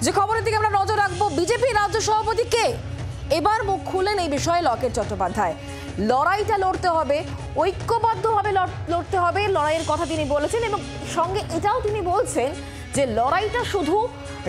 যে খবরের দিকে আমরা নজর রাখবো, বিজেপি রাজ্য সভাপতি কে এবার মুখ খুললেন এই বিষয়ে লকেট চট্টোপাধ্যায়। লড়াইটা লড়তে হবে, ঐক্যবদ্ধভাবে লড়তে হবে, লড়াইয়ের কথা তিনি বলেছেন এবং সঙ্গে এটাও তিনি বলছেন যে লড়াইটা শুধু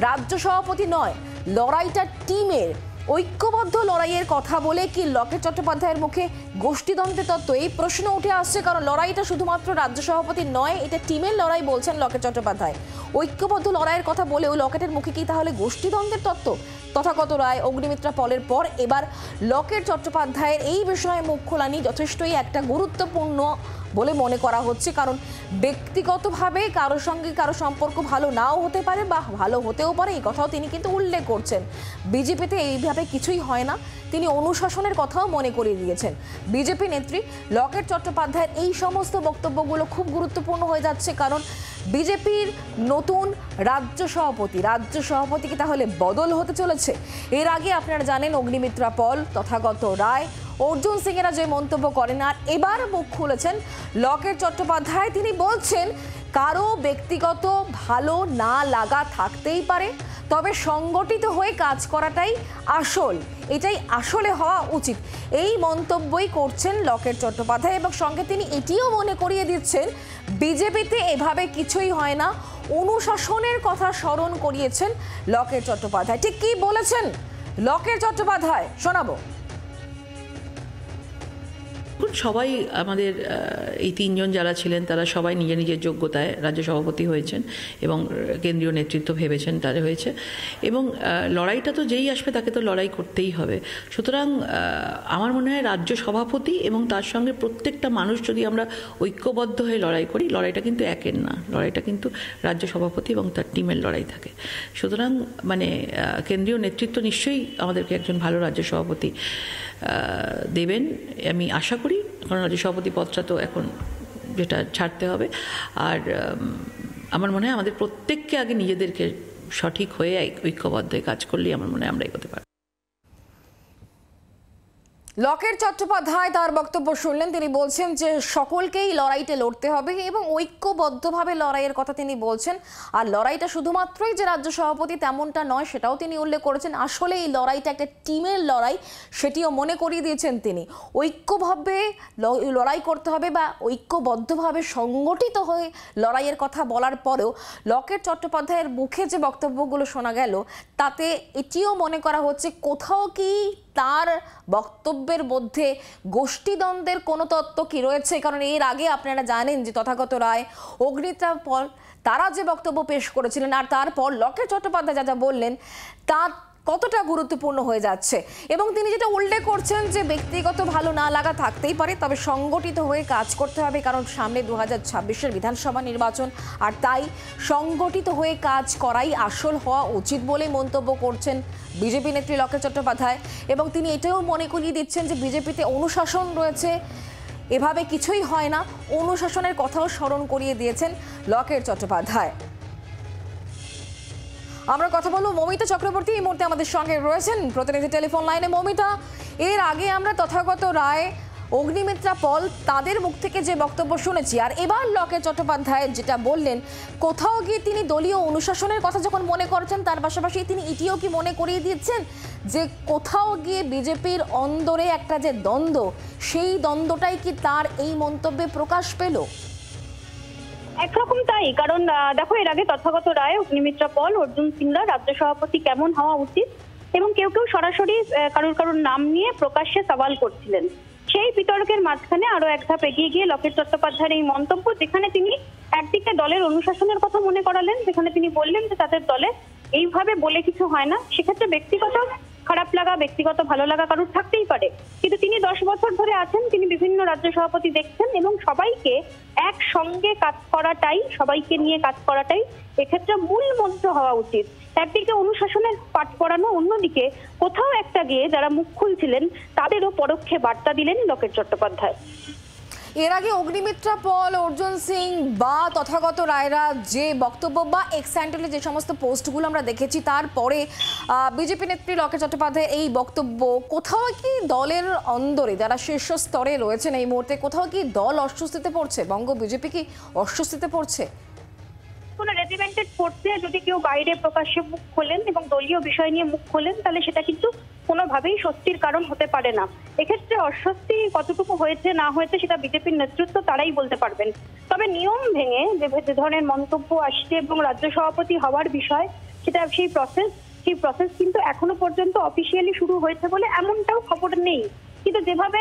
রাজ্য সভাপতি নয়, লড়াইটা টিমের, ঐক্যবদ্ধ লড়াইয়ের কথা বলে কি লকেট চট্টোপাধ্যায়ের মুখে গোষ্ঠীদ্বন্দ্বের তত্ত্ব, এই প্রশ্ন উঠে আসছে। কারণ লড়াইটা শুধুমাত্র রাজ্য সভাপতি নয়, এটা টিমের লড়াই বলছেন লকেট চট্টোপাধ্যায়। ঐক্যবদ্ধ লড়াইয়ের কথা বলেও লকেটের মুখে কি তাহলে গোষ্ঠীদ্বন্দ্বের তত্ত্ব? তথাগত রায়, অগ্নিমিত্রা পলের পর এবার লকেট চট্টোপাধ্যায়ের এই বিষয়ে মুখ খোলানি যথেষ্টই একটা গুরুত্বপূর্ণ বলে মনে করা হচ্ছে। কারণ ব্যক্তিগতভাবে কারোর সঙ্গে কারো সম্পর্ক ভালো নাও হতে পারে বা ভালো হতেও পারে, এই কথাও তিনি কিন্তু উল্লেখ করছেন। বিজেপিতে এইভাবে কিছুই হয় না, তিনি অনুশাসনের কথাও মনে করিয়ে দিয়েছেন। বিজেপি নেত্রী লকেট চট্টোপাধ্যায়ের এই সমস্ত বক্তব্যগুলো খুব গুরুত্বপূর্ণ হয়ে যাচ্ছে। কারণ বিজেপির নতুন রাজ্য সভাপতি কি তাহলে বদল হতে চলেছে? এর আগে আপনারা জানেন অগ্নিমিত্রা পল, তথাগত রায়, অর্জুন সিং এরা যে মন্তব্য করেন, আর এবার মুখ খুলেছেন লকেট চট্টোপাধ্যায়। তিনি বলছেন কারো ব্যক্তিগত ভালো না লাগা থাকতেই পারে, তবে সংগঠিত হয়ে কাজ করাটাই আসল, এটাই আসলে হওয়া উচিত। এই মন্তব্যই করছেন লকেট চট্টোপাধ্যায় এবং সঙ্গে তিনি এটিও মনে করিয়ে দিচ্ছেন বিজেপিতে এভাবে কিছুই হয় না, অনুশাসনের কথা স্মরণ করিয়েছেন লকেট চট্টোপাধ্যায়। ঠিক কি বলেছেন লকেট চট্টোপাধ্যায় শোনাবো। সবাই আমাদের এই তিনজন যারা ছিলেন তারা সবাই নিজের নিজের যোগ্যতায় রাজ্য সভাপতি হয়েছেন এবং কেন্দ্রীয় নেতৃত্ব ভেবেছেন তারা হয়েছে, এবং লড়াইটা তো যেই আসবে তাকে তো লড়াই করতেই হবে। সুতরাং আমার মনে হয় রাজ্য সভাপতি এবং তার সঙ্গে প্রত্যেকটা মানুষ যদি আমরা ঐক্যবদ্ধ হয়ে লড়াই করি, লড়াইটা কিন্তু একের না, লড়াইটা কিন্তু রাজ্য সভাপতি এবং তার টিমের লড়াই থাকে। সুতরাং মানে কেন্দ্রীয় নেতৃত্ব নিশ্চয়ই আমাদেরকে একজন ভালো রাজ্য সভাপতি দেবেন আমি আশা করি, কারণ রাজ্য সভাপতি পদটা তো এখন যেটা ছাড়তে হবে। আর আমার মনে হয় আমাদের প্রত্যেককে আগে নিজেদেরকে সঠিক হয়ে ঐক্যবদ্ধ কাজ করলেই আমার মনে হয় আমরা এগোতে পারব। লকেট চট্টোপাধ্যায় তার বক্তব্য শুনলেন, তিনি বলছেন যে সকলকেই লড়াইতে লড়তে হবে এবং ঐক্যবদ্ধভাবে লড়াইয়ের কথা তিনি বলছেন। আর লড়াইটা শুধুমাত্রই যে রাজ্য সভাপতি তেমনটা নয়, সেটাও তিনি উল্লেখ করেছেন। আসলে এই লড়াইটা একটা টিমের লড়াই, সেটিও মনে করিয়ে দিয়েছেন তিনি। ঐক্যভাবে লড়াই করতে হবে বা ঐক্যবদ্ধভাবে সংগঠিত হয়ে লড়াইয়ের কথা বলার পরেও লকেট চট্টোপাধ্যায়ের মুখে যে বক্তব্যগুলো শোনা গেল, তাতে এটিও মনে করা হচ্ছে কোথাও কি তার বক্তব্যের মধ্যে গোষ্ঠীদ্বন্দ্বের কোনো তত্ত্ব কি রয়েছে। কারণ এর আগে আপনারা জানেন যে তথাগত রায়, অগ্নিমিত্রা পল তারা যে বক্তব্য পেশ করেছিলেন, আর তারপর লকেট চট্টোপাধ্যায় যা বললেন তা কতটা গুরুত্বপূর্ণ হয়ে যাচ্ছে। এবং তিনি যেটা উল্লেখ করছেন যে ব্যক্তিগত ভালো না লাগা থাকতেই পারে, তবে সংগঠিত হয়ে কাজ করতে হবে, কারণ সামনে 2026-এর বিধানসভা নির্বাচন, আর তাই সংগঠিত হয়ে কাজ করাই আসল হওয়া উচিত বলে মন্তব্য করছেন বিজেপি নেত্রী লকেট চট্টোপাধ্যায়। এবং তিনি এটাও মনে করিয়ে দিচ্ছেন যে বিজেপিতে অনুশাসন রয়েছে, এভাবে কিছুই হয় না, অনুশাসনের কথাও স্মরণ করিয়ে দিয়েছেন লকেট চট্টোপাধ্যায়। আমরা কথা বলবো মমিতা চক্রবর্তী এই মুহূর্তে আমাদের সঙ্গে রয়েছেন প্রতিনিধি টেলিফোন লাইনে। মমিতা, এর আগে আমরা তথাগত রায়, অগ্নিমিত্রা পল তাদের মুখ থেকে যে বক্তব্য শুনেছি, আর এবার লকেট চট্টোপাধ্যায় যেটা বললেন, কোথাও গিয়ে তিনি দলীয় অনুশাসনের কথা যখন মনে করছেন, তার পাশাপাশি তিনি এটিও কি মনে করিয়ে দিচ্ছেন যে কোথাও গিয়ে বিজেপির অন্দরে একটা যে দ্বন্দ্ব, সেই দ্বন্দ্বটাই কি তার এই মন্তব্যে প্রকাশ পেল? একরকম তাই, কারণ দেখো এর আগে তথাগত রায়, অগ্নিমিত্রা পল, অর্জুন সিংরা রাজ্য সভাপতি কেমন হওয়া উচিত এবং কেউ কেউ সরাসরি কারোর নাম নিয়ে প্রকাশ্যে সওয়াল করছিলেন। সেই বিতর্কের মাঝখানে আরো এক ধাপ এগিয়ে গিয়ে লকেট চট্টোপাধ্যায়ের এই মন্তব্য, যেখানে তিনি একদিকে দলের অনুশাসনের কথা মনে করালেন, যেখানে তিনি বললেন যে তাদের দলে এইভাবে বলে কিছু হয় না, সেক্ষেত্রে ব্যক্তিগত খারাপ লাগা, ব্যক্তিগত ভালো লাগা কারোর থাকতেই পারে, কিন্তু তিনি 10 বছর ধরে আছেন, তিনি বিভিন্ন রাজ্য সভাপতি দেখছেন এবং সবাইকে একসঙ্গে কাজ করাটাই, সবাইকে নিয়ে কাজ করাটাই এক্ষেত্রে মূল মন্ত্র হওয়া উচিত। একদিকে অনুশাসনের পাঠ পড়ানো, অন্যদিকে কোথাও একটা গিয়ে যারা মুখ খুলছিলেন তাদেরও পরোক্ষে বার্তা দিলেন লকেট চট্টোপাধ্যায়। এর আগে অগ্নিমিত্রা পল, অর্জুন সিং বা তথাগত রায়রা যে বক্তব্য বা এক্সহ্যান্ডেলে যে সমস্ত পোস্টগুলো আমরা দেখেছি, তারপরে বিজেপি নেত্রী লকেট চট্টোপাধ্যায়ের এই বক্তব্য, কোথাও কি দলের অন্দরে যারা শীর্ষ স্তরে রয়েছেন এই মুহূর্তে, কোথাও কি দল অস্বস্তিতে পড়ছে? বঙ্গ বিজেপি কি অস্বস্তিতে পড়ছে? কোনো রেজিমেন্টেড ফোর্সে যদি কেউ বাইরে প্রকাশ্যে মুখ খোলেন এবং ধর্মীয় বিষয় নিয়ে মুখ খোলেন, তাহলে সেটা কিন্তু কোনোভাবেই স্বস্তির কারণ হতে পারে না। এক্ষেত্রে অস্বস্তি কতটুকু হয়েছে না হয়েছে সেটা বিজেপির নেতৃত্ব তারাই বলতে পারবেন। তবে নিয়ম ভেঙে যে ধরনের মন্তব্য আসছে এবং রাজ্য সভাপতি হওয়ার বিষয়, সেটা সেই প্রসেস কিন্তু এখনো পর্যন্ত অফিসিয়ালি শুরু হয়েছে বলে এমনটাও খবর নেই। কিন্তু যেভাবে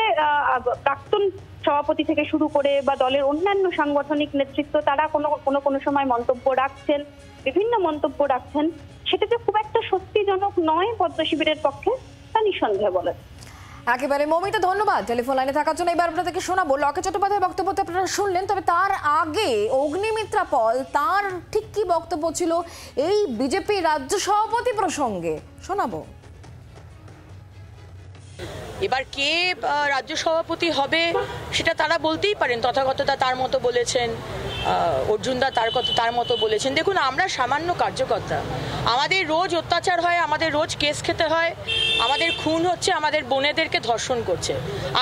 প্রাক্তন সভাপতি থেকে শুরু করে বা দলের অন্যান্য সাংগঠনিক নেতৃত্ব তারা কোনো সময় মন্তব্য রাখছেন, বিভিন্ন মন্তব্য রাখছেন, সেটা যে খুব একটা স্বস্তিজনক নয় পদ্ম শিবিরের পক্ষে, তা নিঃসন্দেহে বলে। একেবারে মৌমিতা, ধন্যবাদ টেলিফোন লাইনে থাকার জন্য। এবার আপনাদেরকে শোনাবো লকেট চট্টোপাধ্যায়ের বক্তব্য তো আপনারা শুনলেন, তবে তার আগে অগ্নিমিত্রা পল তার ঠিক কি বক্তব্য ছিল এই বিজেপি রাজ্য সভাপতি প্রসঙ্গে শোনাবো। এবার কে রাজ্য সভাপতি হবে সেটা তারা বলতেই পারেন, তথাগতদা তার মতো বলেছেন, অর্জুনদা তার মতো বলেছেন। দেখুন, আমরা সামান্য কার্যকর্তা, আমাদের রোজ অত্যাচার হয়, আমাদের রোজ কেস খেতে হয়, আমাদের খুন হচ্ছে, আমাদের বোনেদেরকে ধর্ষণ করছে।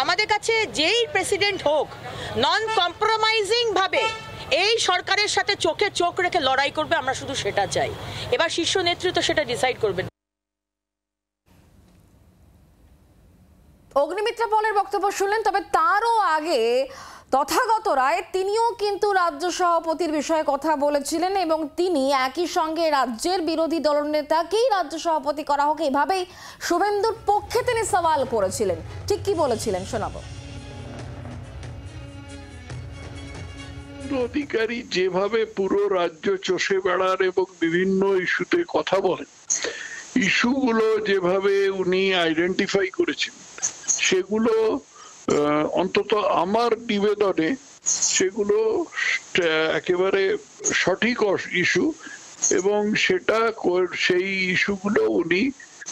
আমাদের কাছে যেই প্রেসিডেন্ট হোক, নন কম্প্রোমাইজিং ভাবে এই সরকারের সাথে চোখে চোখ রেখে লড়াই করবে, আমরা শুধু সেটা চাই। এবার শীর্ষ নেতৃত্ব সেটা ডিসাইড করবে। অগ্নিমিত্রা পলের বক্তব্য শুনলেন, তবে তারও আগে তথাগত রায় তিনিও কিন্তু রাজ্য সভাপতির বিষয়ে কথা বলেছিলেন এবং তিনি একই সঙ্গে রাজ্যের বিরোধী দলনেতাকেই রাজ্য সভাপতি করা হোক এভাবেই শুভেন্দুর পক্ষে তিনি সওয়াল করেছিলেন। ঠিক কি বলেছিলেন শোনাবো। অধিকারী যেভাবে পুরো রাজ্য চষে বেড়ান এবং বিভিন্ন ইস্যুতে কথা বলেন, ইস্যুগুলো যেভাবে উনি আইডেন্টিফাই করেছেন, সেগুলো অন্তত আমার নিবেদনে সেগুলো একেবারে সঠিক ইস্যু এবং সেই ইস্যুগুলো উনি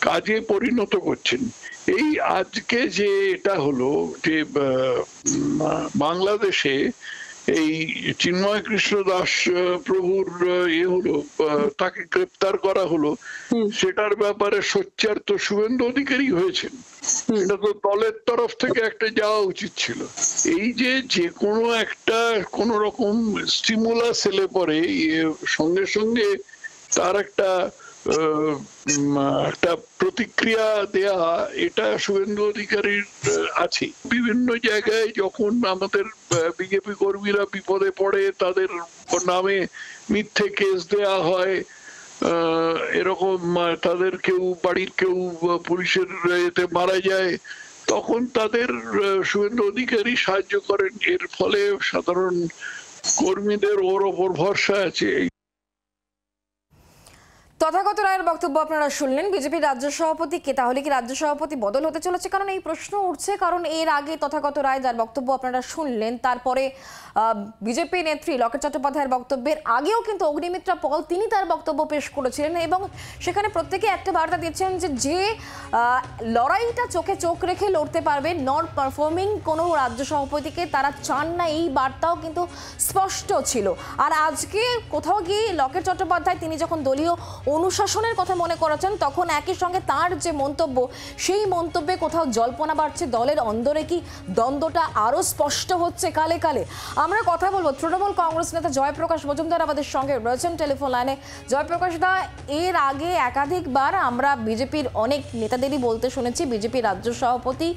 কাজে পরিণত করছেন। এই আজকে যে এটা হলো যে বাংলাদেশে এই চিন্ময় কৃষ্ণ দাস প্রভুর হলো, তাকে গ্রেপ্তার করা হলো, সেটার ব্যাপারে সোচ্চার তো শুভেন্দু অধিকারী হয়েছেন। এটা তো দলের তরফ থেকে একটা যাওয়া উচিত ছিল। এই যে কোনো একটা কোন রকম স্টিমুলাস এলে পরে সঙ্গে সঙ্গে তার একটা প্রতিক্রিয়া দেয়া, এটা শুভেন্দু অধিকারীর আছে। বিভিন্ন জায়গায় যখন আমাদের বিজেপি কর্মীরা বিপদে পড়ে, তাদের নামে মিথ্যে কেস দেয়া হয়, এরকম তাদের কেউ বাড়ির কেউ পুলিশের এতে মারা যায়, তখন তাদের শুভেন্দু অধিকারী সাহায্য করেন। এর ফলে সাধারণ কর্মীদের ওর ওপর ভরসা আছে। তথাগত রায়ের বক্তব্য আপনারা শুনলেন। বিজেপির রাজ্য সভাপতি কে, তাহলে কি রাজ্য সভাপতি বদল হতে চলেছে? কারণ এই প্রশ্ন উঠছে, কারণ এর আগে তথাগত রায় যার বক্তব্য আপনারা শুনলেন, তারপরে বিজেপি নেত্রী লকেট চট্টোপাধ্যায়ের বক্তব্যের আগেও কিন্তু অগ্নিমিত্রা পল তিনি তার বক্তব্য পেশ করেছিলেন এবং সেখানে প্রত্যেকে একটা বার্তা দিচ্ছেন যে লড়াইটা চোখে চোখ রেখে লড়তে পারবে, নট পারফর্মিং কোনো রাজ্য সভাপতিকে তারা চান না, এই বার্তাও কিন্তু স্পষ্ট ছিল। আর আজকে কোথাও গিয়ে লকেট চট্টোপাধ্যায় তিনি যখন দলীয় অনুশাসনের কথা মনে করেছেন, তখন একই সঙ্গে তার যে মন্তব্য, সেই মন্তব্যে কোথাও জল্পনা বাড়ছে, দলের অন্দরে কি দ্বন্দ্বটা আরো স্পষ্ট হচ্ছে কালে কালে। আমরা কথা বলবো তৃণমূল কংগ্রেস নেতা জয়প্রকাশ মজুমদার আমাদের সঙ্গে রয়েছেন টেলিফোন লাইনে। জয়প্রকাশ দা, এর আগে একাধিকবার আমরা বিজেপির অনেক নেতাদেরই বলতে শুনেছি বিজেপি রাজ্য সভাপতি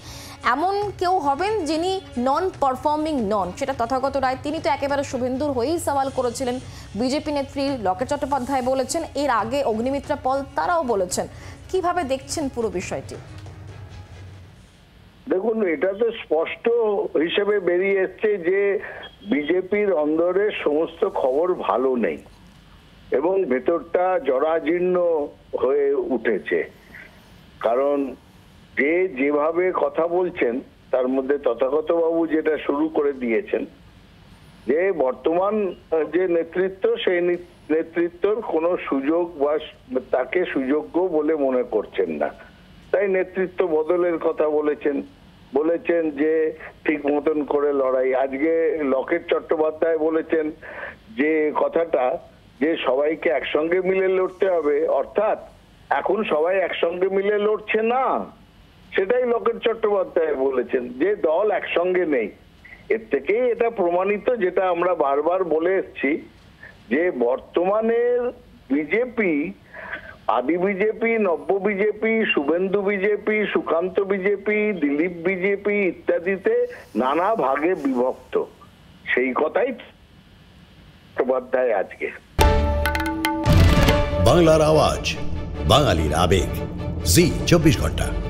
এমন কেউ হবেন যিনি নন পারফর্মিং নন, সেটা তথাগত রায় তিনি তো একেবারে শুভেন্দুর হয়েই সওয়াল করেছিলেন, বিজেপি নেত্রী লকেট চট্টোপাধ্যায় বলেছেন, এর আগে অগ্নিমিত্রা পল তারাও বলেছেন। কিভাবে দেখছেন পুরো বিষয়টি? দেখুন, এটা তো স্পষ্ট হিসেবে বেরিয়ে এসছে যে বিজেপির অন্দরের সমস্ত খবর ভালো নেই এবং ভেতরটা জরাজীর্ণ হয়ে উঠেছে। কারণ যেভাবে কথা বলছেন, তার মধ্যে তথাগত বাবু যেটা শুরু করে দিয়েছেন যে বর্তমান যে নেতৃত্ব, সেই নেতৃত্বর কোনো সুযোগ বা তাকে সুযোগ্য বলে মনে করছেন না, তাই নেতৃত্ব বদলের কথা বলেছেন যে ঠিক মতন করে লড়াই। আজকে লকেট চট্টোপাধ্যায় বলেছেন যে কথাটা যে সবাইকে একসঙ্গে মিলে লড়তে হবে, অর্থাৎ এখন সবাই একসঙ্গে মিলে লড়ছে না, সেটাই লকেট চট্টোপাধ্যায় বলেছেন যে দল একসঙ্গে নেই। এর থেকেই এটা প্রমাণিত, যেটা আমরা বারবার বলে এসেছি, যে বর্তমানের বিজেপি আদি বিজেপি, নব্য BJP, Suvendu BJP, Sukanta BJP, Dilip BJP ইত্যাদিতে নানা ভাগে বিভক্ত। সেই কথাই চট্টোপাধ্যায় আজকে। বাংলার আওয়াজ, বাঙালির আবেগ, জি 24 ঘন্টা।